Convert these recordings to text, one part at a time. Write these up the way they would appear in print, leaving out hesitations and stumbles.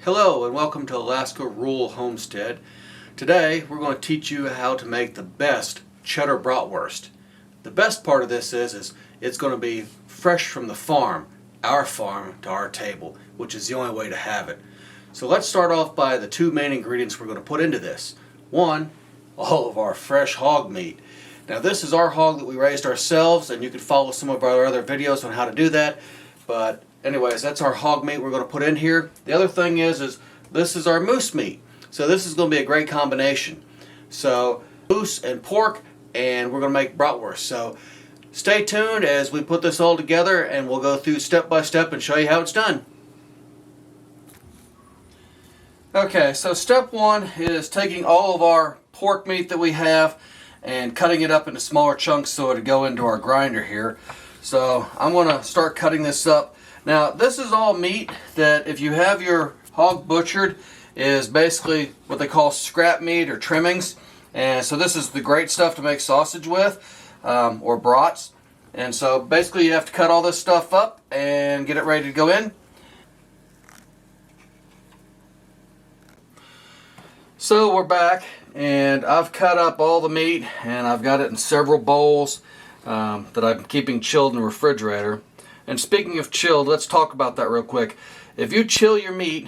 Hello and welcome to Alaska Rural Homestead. Today we're going to teach you how to make the best cheddar bratwurst. The best part of this is it's going to be fresh from the farm, our farm, to our table, which is the only way to have it. So let's start off by the two main ingredients we're going to put into this. One, all of our fresh hog meat. Now this is our hog that we raised ourselves, and you can follow some of our other videos on how to do that. But anyways, that's our hog meat we're going to put in here. The other thing is this is our moose meat. So this is going to be a great combination. So moose and pork, and we're going to make bratwurst. So stay tuned as we put this all together, and we'll go through step by step and show you how it's done. Okay, so step one is taking all of our pork meat that we have and cutting it up into smaller chunks so it'll go into our grinder here. So I'm going to start cutting this up. Now this is all meat that, if you have your hog butchered, is basically what they call scrap meat or trimmings. And so this is the great stuff to make sausage with, or brats. And so basically you have to cut all this stuff up and get it ready to go in. So we're back, and I've cut up all the meat and I've got it in several bowls that I'm keeping chilled in the refrigerator. And speaking of chilled, let's talk about that real quick. If you chill your meat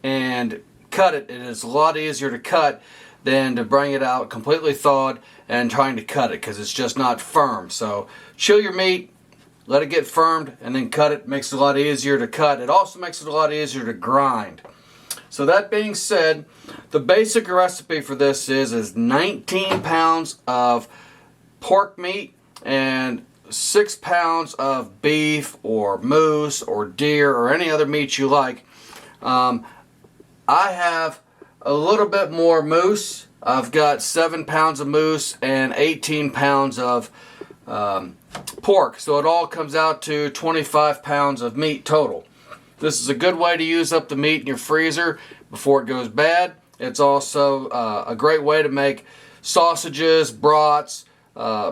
and cut it, it is a lot easier to cut than to bring it out completely thawed and trying to cut it, because it's just not firm. So chill your meat, let it get firmed, and then cut it. Makes it a lot easier to cut. It also makes it a lot easier to grind. So that being said, the basic recipe for this is 19 pounds of pork meat and 6 pounds of beef or moose or deer or any other meat you like. I have a little bit more moose. I've got 7 pounds of moose and 18 pounds of pork. So it all comes out to 25 pounds of meat total. This is a good way to use up the meat in your freezer before it goes bad. It's also a great way to make sausages, brats,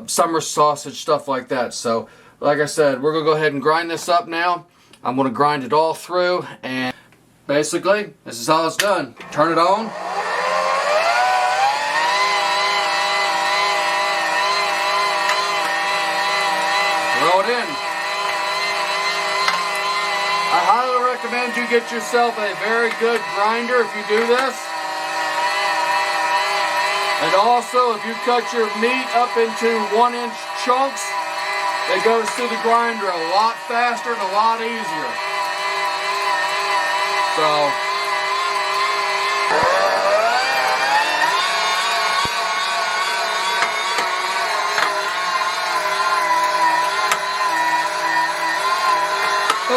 summer sausage, stuff like that. So like I said, we're going to go ahead and grind this up now. I'm going to grind it all through, and basically this is how it's done. Turn it on. Throw it in. I highly recommend you get yourself a very good grinder if you do this. And also, if you cut your meat up into 1-inch chunks, it goes through the grinder a lot faster and a lot easier. So,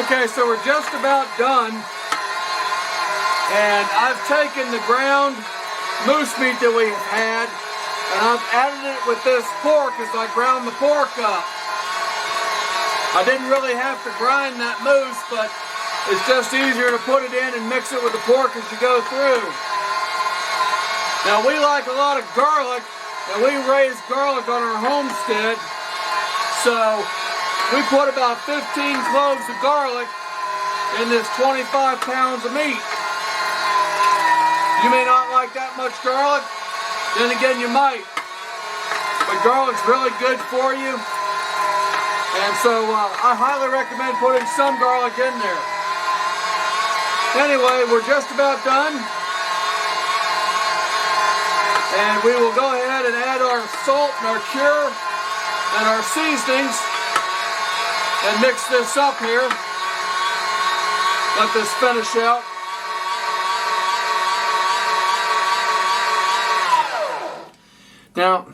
okay, so we're just about done, and I've taken the ground moose meat that we've had, and I've added it with this pork as I ground the pork up. I didn't really have to grind that moose, but it's just easier to put it in and mix it with the pork as you go through. Now we like a lot of garlic, and we raise garlic on our homestead, so we put about 15 cloves of garlic in this 25 pounds of meat. You may not like that much garlic, then again you might. But garlic's really good for you. And so I highly recommend putting some garlic in there. Anyway, we're just about done. And we will go ahead and add our salt and our cure and our seasonings and mix this up here. Let this finish out. Now,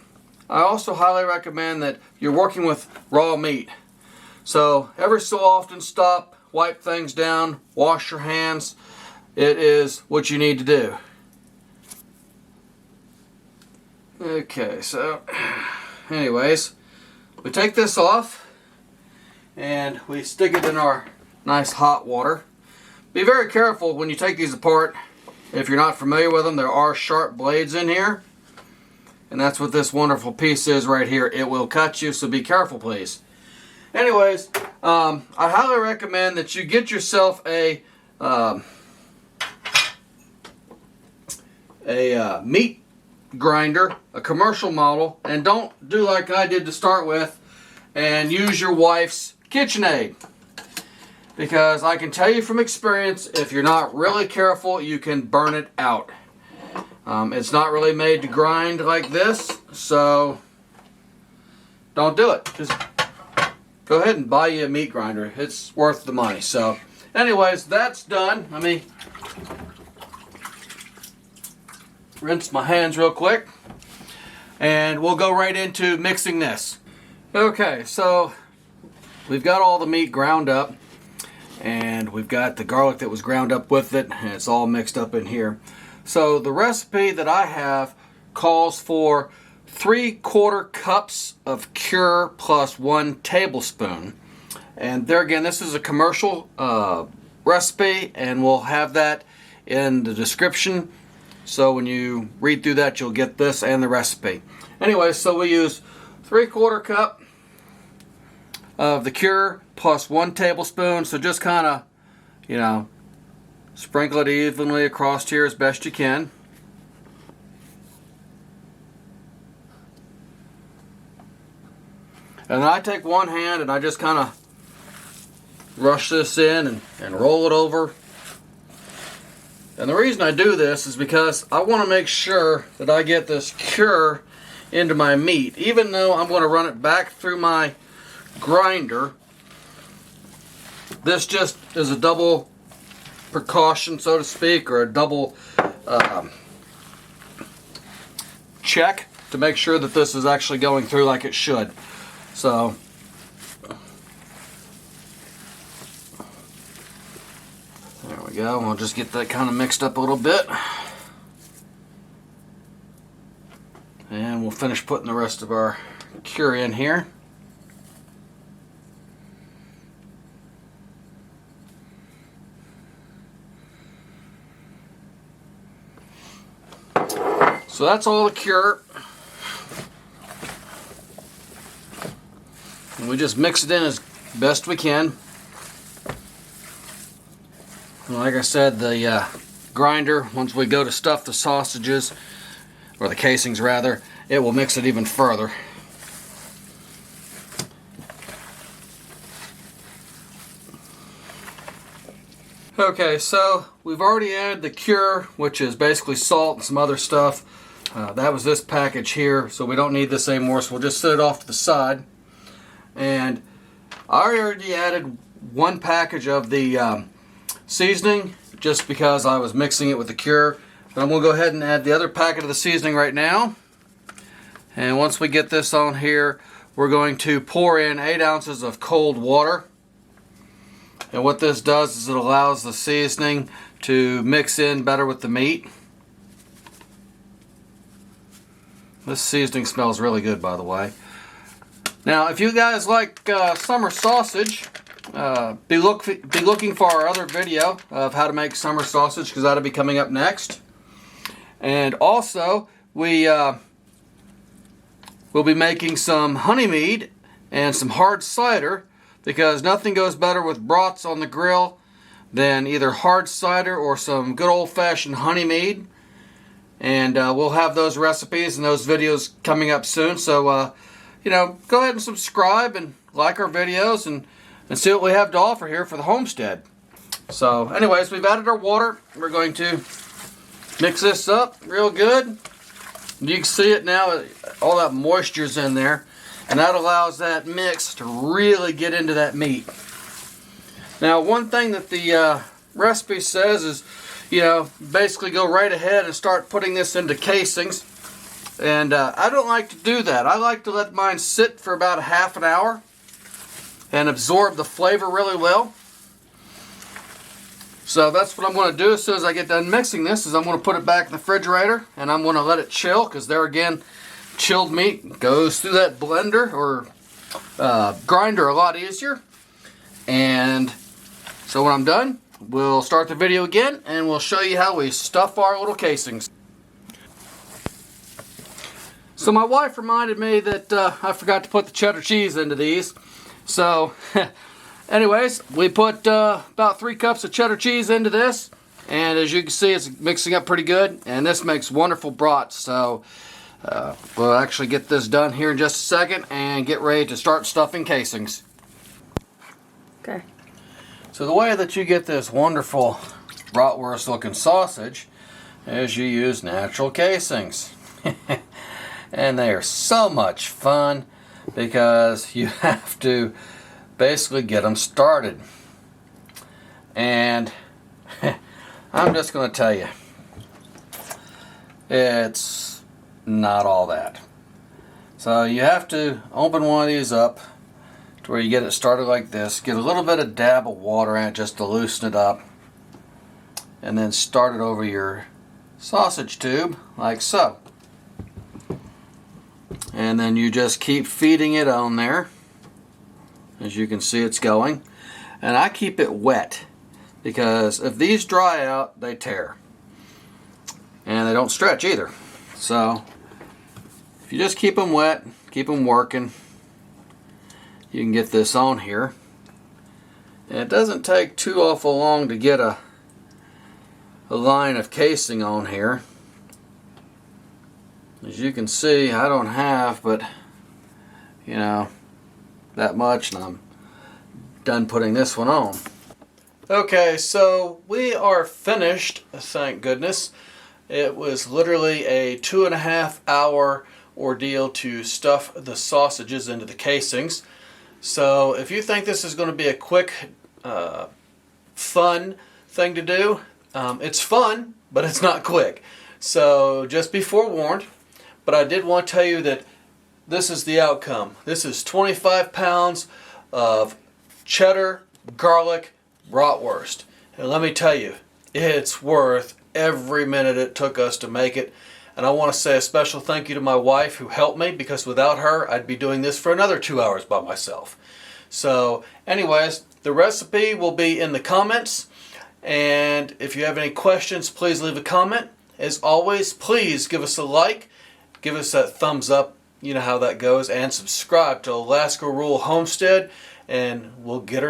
I also highly recommend that you're working with raw meat. So every so often stop, wipe things down, wash your hands. It is what you need to do. Okay, so anyways, we take this off and we stick it in our nice hot water. Be very careful when you take these apart. If you're not familiar with them, there are sharp blades in here. And that's what this wonderful piece is right here. It will cut you, so be careful, please. Anyways, I highly recommend that you get yourself a a meat grinder, a commercial model, and don't do like I did to start with and use your wife's KitchenAid. Because I can tell you from experience, if you're not really careful, you can burn it out. It's not really made to grind like this, so don't do it. Just go ahead and buy you a meat grinder. It's worth the money. So anyways, that's done. Let me rinse my hands real quick, and we'll go right into mixing this. Okay, so we've got all the meat ground up, and we've got the garlic that was ground up with it, and it's all mixed up in here. So the recipe that I have calls for 3/4 cups of cure plus 1 tablespoon. And there again, this is a commercial recipe, and we'll have that in the description. So when you read through that, you'll get this and the recipe. Anyway, so we use 3/4 cup of the cure plus 1 tablespoon. So just kind of, you know, sprinkle it evenly across here as best you can. And then I take one hand and I just kind of rush this in and roll it over. And the reason I do this is because I want to make sure that I get this cure into my meat. Even though I'm going to run it back through my grinder, this just is a double precaution, so to speak, or a double check to make sure that this is actually going through like it should. So there we go. We'll just get that kind of mixed up a little bit, and we'll finish putting the rest of our cure in here. So that's all the cure. And we just mix it in as best we can. And like I said, the grinder, once we go to stuff the sausages, or the casings rather, it will mix it even further. Okay, so we've already added the cure, which is basically salt and some other stuff. That was this package here, so we don't need this anymore, so we'll just set it off to the side. And I already added 1 package of the seasoning, just because I was mixing it with the cure. But I'm going to go ahead and add the other packet of the seasoning right now. And once we get this on here, we're going to pour in 8 ounces of cold water. And what this does is it allows the seasoning to mix in better with the meat. This seasoning smells really good, by the way. Now, if you guys like summer sausage, be looking for our other video of how to make summer sausage, because that'll be coming up next. And also, we'll be making some honey mead and some hard cider, because nothing goes better with brats on the grill than either hard cider or some good old-fashioned honey mead. And we'll have those recipes and those videos coming up soon. So, you know, go ahead and subscribe and like our videos and see what we have to offer here for the homestead. So, anyways, we've added our water. We're going to mix this up real good. You can see it now, all that moisture's in there. And that allows that mix to really get into that meat. Now, one thing that the recipe says is, you know, basically go right ahead and start putting this into casings. And I don't like to do that. I like to let mine sit for about a half an hour and absorb the flavor really well. So that's what I'm going to do as soon as I get done mixing this, is I'm going to put it back in the refrigerator and I'm going to let it chill, because there again, chilled meat goes through that blender or grinder a lot easier. And so when I'm done, we'll start the video again and we'll show you how we stuff our little casings. So my wife reminded me that I forgot to put the cheddar cheese into these. So anyways, we put about 3 cups of cheddar cheese into this. And as you can see, it's mixing up pretty good, and this makes wonderful brats. So we'll actually get this done here in just a second and get ready to start stuffing casings. Okay. So the way that you get this wonderful bratwurst looking sausage is you use natural casings. And they are so much fun because you have to basically get them started. And I'm just going to tell you, it's not all that. So you have to open one of these up to where you get it started like this. Get a little bit of dab of water in it just to loosen it up. And then start it over your sausage tube like so. And then you just keep feeding it on there. As you can see, it's going. And I keep it wet, because if these dry out, they tear. And they don't stretch either. So if you just keep them wet, keep them working, you can get this on here. And it doesn't take too awful long to get a line of casing on here. As you can see, I don't have but, you know, that much, and I'm done putting this one on. Okay, so we are finished, thank goodness. It was literally a 2.5 hour ordeal to stuff the sausages into the casings. So if you think this is going to be a quick, fun thing to do, it's fun, but it's not quick. So just be forewarned. But I did want to tell you that this is the outcome. This is 25 pounds of cheddar garlic bratwurst. And let me tell you, it's worth every minute it took us to make it. And I want to say a special thank you to my wife who helped me, because without her I'd be doing this for another 2 hours by myself. So anyways, the recipe will be in the comments. And if you have any questions, please leave a comment. As always, please give us a like. Give us that thumbs up, you know how that goes, and subscribe to Alaska Rural Homestead, and we'll get her done.